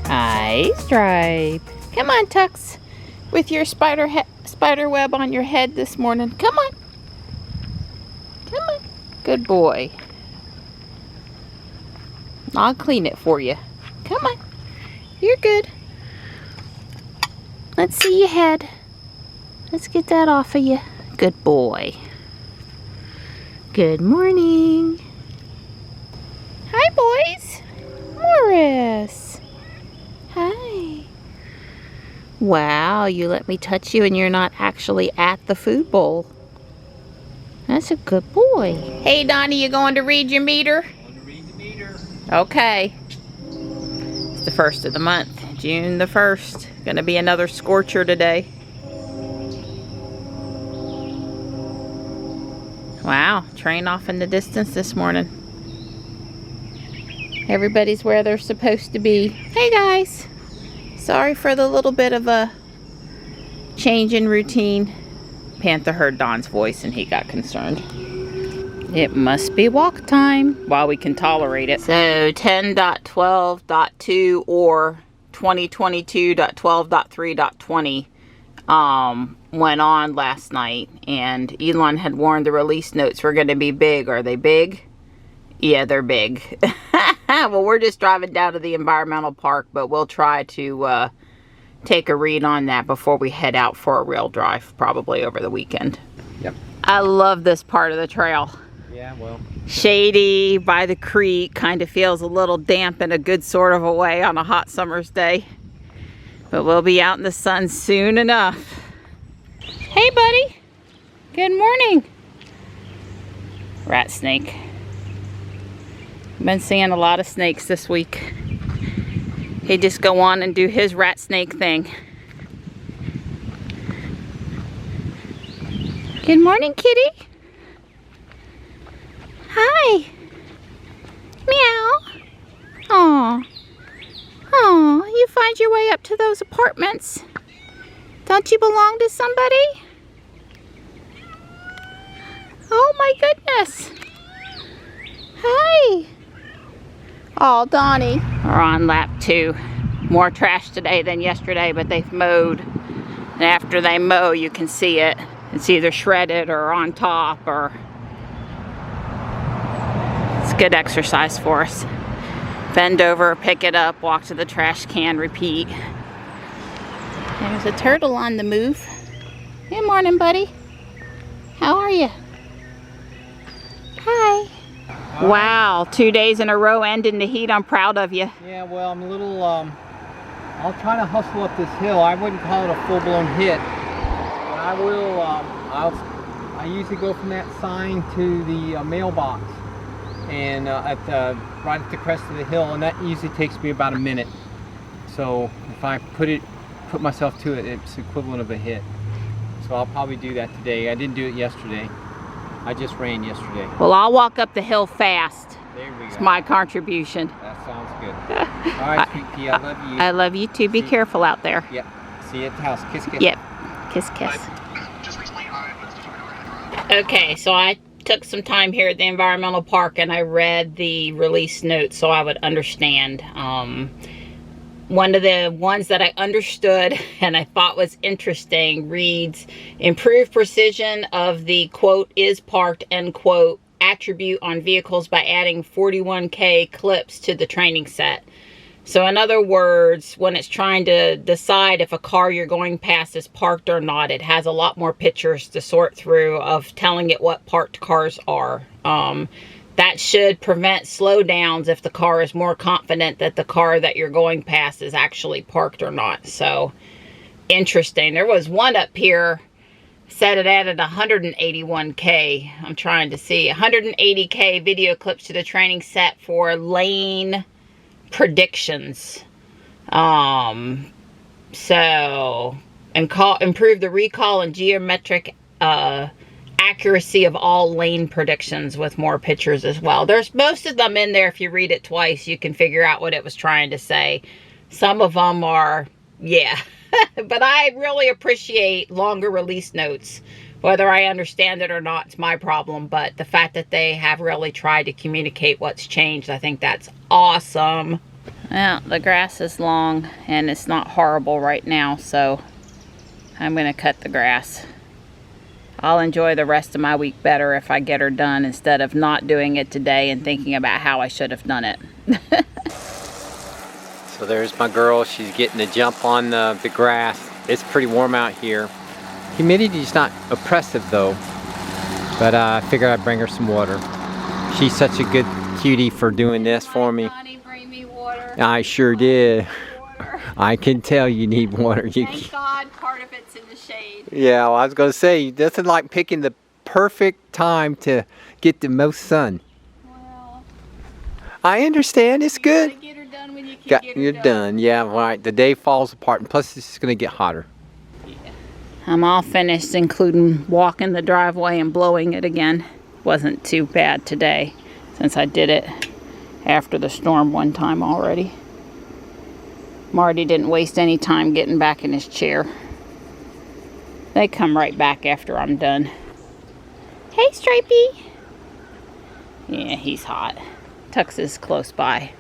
Hi, Stripe. Come on, Tux. With your spider web on your head this morning. Come on. Come on. Good boy. I'll clean it for you. Come on. You're good. Let's see your head. Let's get that off of you. Good boy. Good morning. Hi, boys. Morris. Hi. Wow, you let me touch you and you're not actually at the food bowl. That's a good boy. Hey, Donnie, you going to read your meter? Going to read the meter. Okay. It's the 1st of the month. June the 1st. Gonna be another scorcher today. Wow, train off in the distance this morning. Everybody's where they're supposed to be. Hey guys, sorry for the little bit of a change in routine. Panther heard Don's voice and he got concerned. It must be walk time while we can tolerate it. So 10.12.2 or 2022.12.3.20 went on last night, and Elon had warned the release notes were going to be big. Are they big? Yeah, they're big. Well, we're just driving down to the environmental park, but we'll try to take a read on that before we head out for a real drive, probably over the weekend. Yep. I love this part of the trail. Yeah, well. Shady by the creek, kind of feels a little damp in a good sort of a way on a hot summer's day. But we'll be out in the sun soon enough. Hey, buddy. Good morning. Rat snake. Been seeing a lot of snakes this week. He just go on and do his rat snake thing. Good morning, kitty. Hi. Meow. Aw. Aw, you find your way up to those apartments. Don't you belong to somebody? Oh my goodness. Hi. Oh, Donnie. We're on lap 2. More trash today than yesterday, but they've mowed. And after they mow, you can see it. It's either shredded or on top, or it's good exercise for us. Bend over, pick it up, walk to the trash can, repeat. There's a turtle on the move. Good morning, buddy. How are you? Hi. Wow, 2 days in a row ending the heat. I'm proud of you. Yeah, well, I'm a little, I'll try to hustle up this hill. I wouldn't call it a full-blown hit, but I will, I usually go from that sign to the mailbox, and right at the crest of the hill, and that usually takes me about a minute. So if I put myself to it, it's equivalent of a hit. So I'll probably do that today. I didn't do it yesterday. I just ran yesterday. Well, I'll walk up the hill fast. There we go. It's my contribution. That sounds good. All right, sweet pea, I love you. I love you too. Be careful out there. Yep. See you at the house. Kiss, kiss. Yep. Kiss, kiss. Okay, so I took some time here at the environmental park and I read the release notes so I would understand. One of the ones that I understood and I thought was interesting reads, improved precision of the quote is parked end quote attribute on vehicles by adding 41K clips to the training set. So in other words, when it's trying to decide if a car you're going past is parked or not, it has a lot more pictures to sort through of telling it what parked cars are. That should prevent slowdowns if the car is more confident that the car that you're going past is actually parked or not. So, interesting. There was one up here, said it added 181K. I'm trying to see. 180K video clips to the training set for lane predictions. Improve the recall and geometric accuracy of all lane predictions with more pictures as well. There's most of them in there. If you read it twice, you can figure out what it was trying to say. Some of them are, yeah, But I really appreciate longer release notes. Whether I understand it or not, it's my problem. But the fact that they have really tried to communicate what's changed, I think that's awesome. Well, the grass is long and it's not horrible right now, so I'm going to cut the grass. I'll enjoy the rest of my week better if I get her done instead of not doing it today and thinking about how I should have done it. So there's my girl. She's getting a jump on the grass. It's pretty warm out here. Humidity's not oppressive though, but I figured I'd bring her some water. She's such a good cutie for doing this for me. Johnny, bring me water. I sure did. I can tell you need water. Thank God part of it's in the shade. Yeah, well, I was going to say, this is like picking the perfect time to get the most sun. Well, I understand, it's good. You gotta get her done when you can get her You're done. Yeah, right. The day falls apart, and plus it's going to get hotter. Yeah. I'm all finished, including walking the driveway and blowing it again. Wasn't too bad today, since I did it after the storm one time already. Marty didn't waste any time getting back in his chair. They come right back after I'm done. Hey, Stripey. Yeah, he's hot. Tux is close by.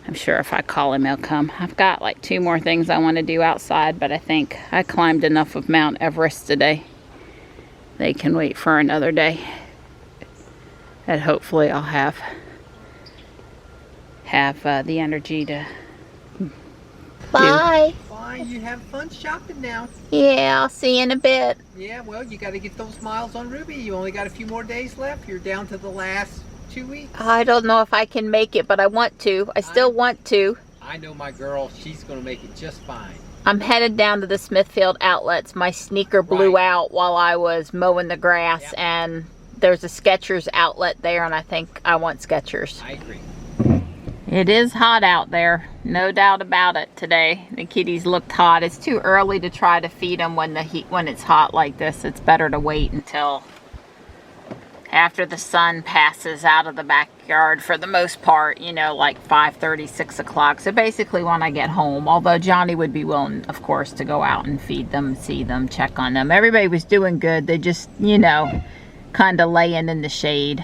I'm sure if I call him, he'll come. I've got like 2 more things I want to do outside, but I think I climbed enough of Mount Everest today. They can wait for another day. And hopefully I'll have the energy to... Bye. Bye. You have fun shopping now. Yeah, I'll see you in a bit. Yeah, well, you got to get those miles on Ruby. You only got a few more days left. You're down to the last 2 weeks. I don't know if I can make it, but I want to. I still want to. I know my girl. She's going to make it just fine. I'm headed down to the Smithfield outlets. My sneaker blew out while I was mowing the grass, and there's a Skechers outlet there, and I think I want Skechers. I agree. It is hot out there, no doubt about it today. The kitties looked hot. It's too early to try to feed them when it's hot like this. It's better to wait until after the sun passes out of the backyard for the most part, you know, like 5:30, 6 o'clock. So basically when I get home, although Johnny would be willing, of course, to go out and feed them, see them, check on them. Everybody was doing good. They just, you know, kind of laying in the shade.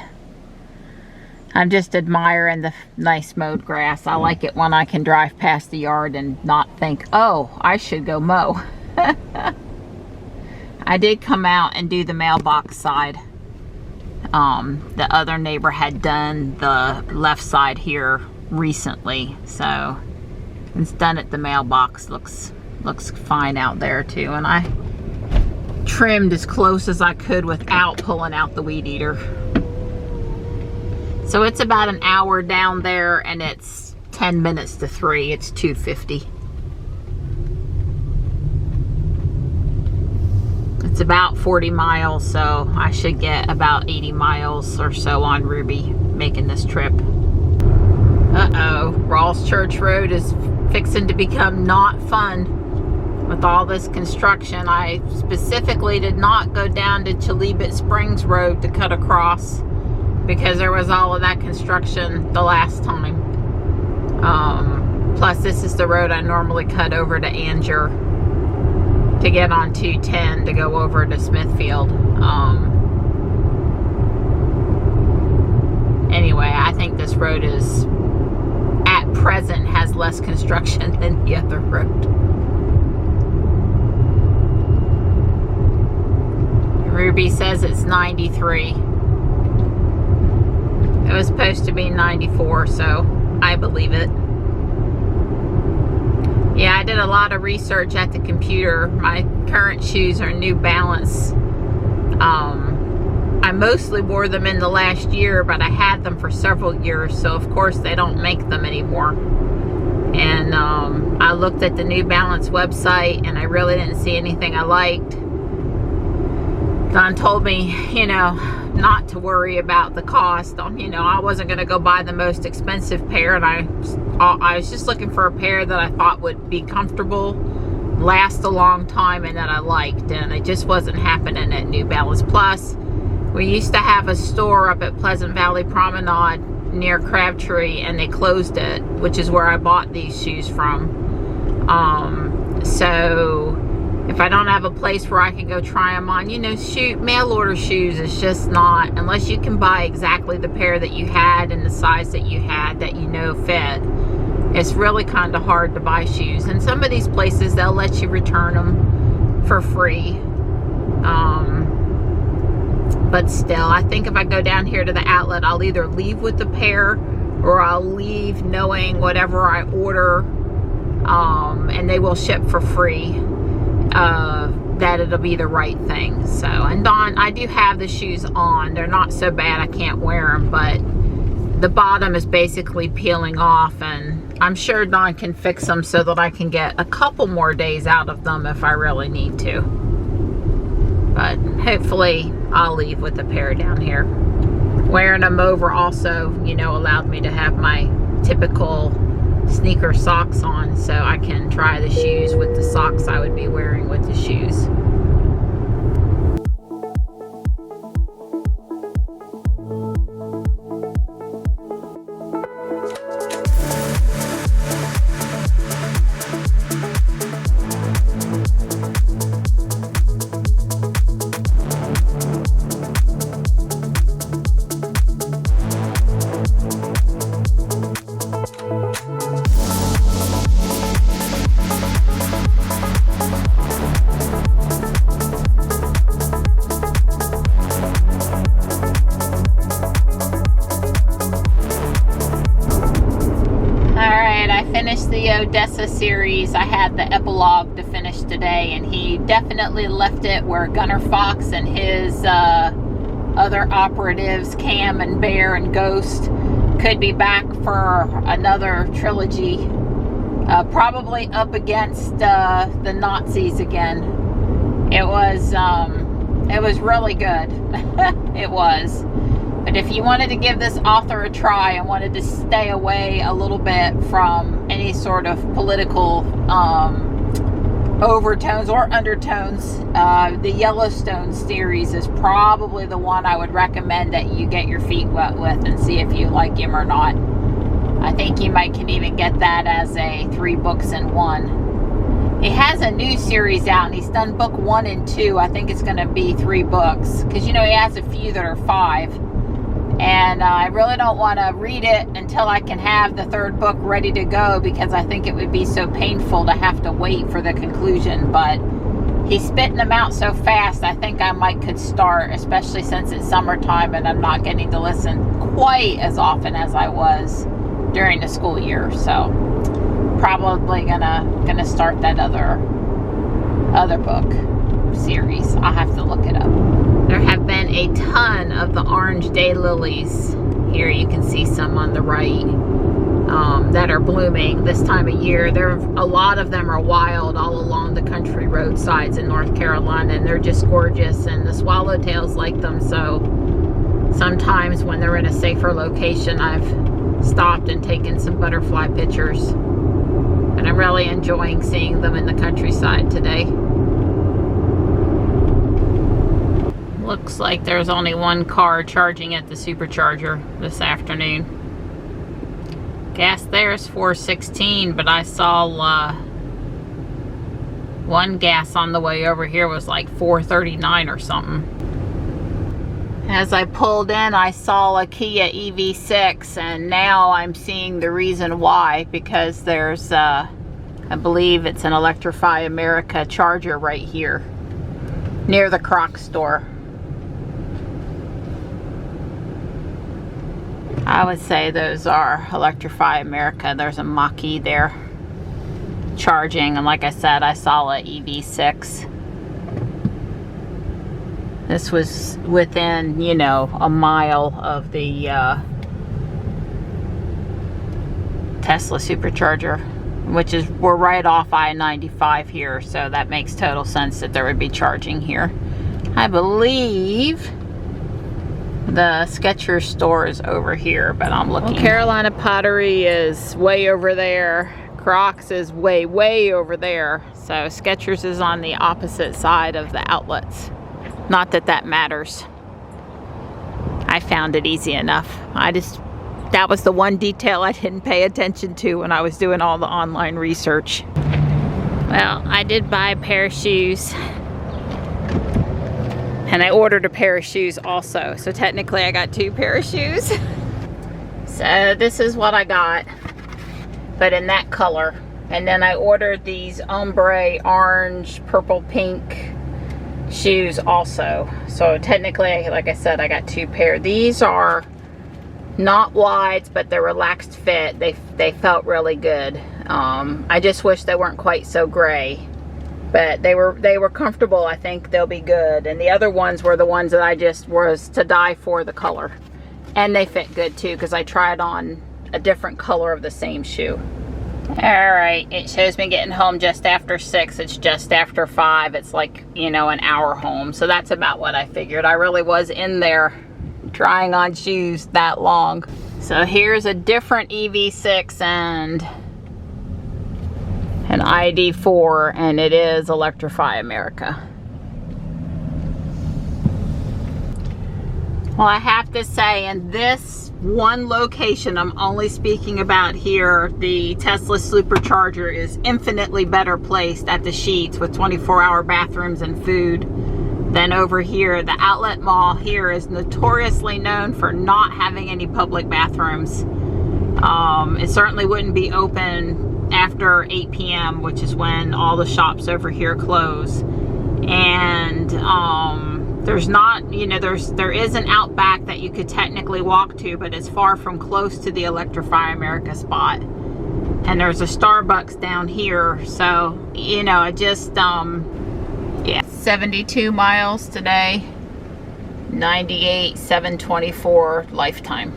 I'm just admiring the nice mowed grass. I like it when I can drive past the yard and not think, oh, I should go mow. I did come out and do the mailbox side. The other neighbor had done the left side here recently, so it's done at the mailbox. Looks fine out there too, and I trimmed as close as I could without pulling out the weed eater. So it's about an hour down there, and it's 10 minutes to 3. It's 2:50. It's about 40 miles, so I should get about 80 miles or so on Ruby making this trip. Uh-oh, Rawls Church Road is fixing to become not fun with all this construction. I specifically did not go down to Chalibet Springs Road to cut across, because there was all of that construction the last time. Plus this is the road I normally cut over to Anger to get on 210 to go over to Smithfield. Anyway, I think this road is, at present, has less construction than the other road. Ruby says it's 93. It was supposed to be 94, so I believe it. Yeah, I did a lot of research at the computer. My current shoes are New Balance. I mostly wore them in the last year, but I had them for several years, so of course they don't make them anymore. And I looked at the New Balance website, and I really didn't see anything I liked. Don told me, you know, not to worry about the cost. You know, I wasn't going to go buy the most expensive pair, and I was just looking for a pair that I thought would be comfortable, last a long time, and that I liked, and it just wasn't happening at New Balance. Plus, we used to have a store up at Pleasant Valley Promenade near Crabtree, and they closed it, which is where I bought these shoes from. So if I don't have a place where I can go try them on, you know, mail order shoes is just not, unless you can buy exactly the pair that you had and the size that you had that you know fit, it's really kind of hard to buy shoes. And some of these places, they'll let you return them for free. But still, I think if I go down here to the outlet, I'll either leave with the pair or I'll leave knowing whatever I order, and they will ship for free, that it'll be the right thing. So, and Dawn, I do have the shoes on. They're not so bad I can't wear them, but the bottom is basically peeling off, and I'm sure Dawn can fix them so that I can get a couple more days out of them if I really need to. But hopefully I'll leave with a pair down here. Wearing them over also, you know, allowed me to have my typical sneaker socks on, so I can try the shoes with the socks I would be wearing with the shoes. Finished the Odessa series. I had the epilogue to finish today, and he definitely left it where Gunner Fox and his other operatives, Cam and Bear and Ghost, could be back for another trilogy, probably up against the Nazis again. It was really good. It was. But if you wanted to give this author a try and wanted to stay away a little bit from any sort of political overtones or undertones, the Yellowstone series is probably the one I would recommend that you get your feet wet with and see if you like him or not. I think you can even get that as a 3 books in 1. He has a new series out, and he's done book 1 and 2. I think it's going to be 3 books, because, you know, he has a few that are 5. And I really don't want to read it until I can have the 3rd book ready to go, because I think it would be so painful to have to wait for the conclusion. But he's spitting them out so fast, I think I could start, especially since it's summertime and I'm not getting to listen quite as often as I was during the school year. So probably gonna start that other book series. I'll have to look it up. There have been a ton of the orange daylilies. Here you can see some on the right that are blooming this time of year. A lot of them are wild all along the country roadsides in North Carolina, and they're just gorgeous, and the swallowtails like them. So sometimes when they're in a safer location, I've stopped and taken some butterfly pictures. And I'm really enjoying seeing them in the countryside today. Looks like there's only one car charging at the supercharger this afternoon. Gas there is $4.16, but I saw one gas on the way over here was like $4.39 or something. As I pulled in, I saw a Kia EV6, and now I'm seeing the reason why, because there's I believe it's an Electrify America charger right here near the Croc store. I would say those are Electrify America. There's a Mach-E there charging, and like I said, I saw a EV6. This was within, you know, a mile of the Tesla supercharger, which is, we're right off I-95 here, so that makes total sense that there would be charging here. I believe the Skechers store is over here, but I'm looking. Well, Carolina Pottery is way over there. Crocs is way, way over there. So Skechers is on the opposite side of the outlets. Not that that matters. I found it easy enough. That was the one detail I didn't pay attention to when I was doing all the online research. Well, I did buy a pair of shoes. And I ordered a pair of shoes also. So technically I got 2 pairs of shoes. So this is what I got, but in that color. And then I ordered these ombre orange, purple, pink shoes also. So technically, like I said, I got 2 pair. These are not wides, but they're relaxed fit. They felt really good. I just wish they weren't quite so gray, but they were comfortable. I think they'll be good. And the other ones were the ones that I just was to die for the color. And they fit good too, because I tried on a different color of the same shoe. Alright, it shows me getting home just after 6. It's just after 5. It's like, you know, an hour home. So that's about what I figured. I really was in there trying on shoes that long. So here's a different EV6 and an ID4, and it is Electrify America. Well, I have to say, in this one location I'm only speaking about here, the Tesla supercharger is infinitely better placed at the Sheets with 24-hour bathrooms and food than over here. The outlet mall here is notoriously known for not having any public bathrooms. It certainly wouldn't be open after 8 p.m., which is when all the shops over here close. And there's not, you know, there is an Outback that you could technically walk to, but it's far from close to the Electrify America spot. And there's a Starbucks down here, so, you know, it just, yeah. 72 miles today, 98, 724 lifetime.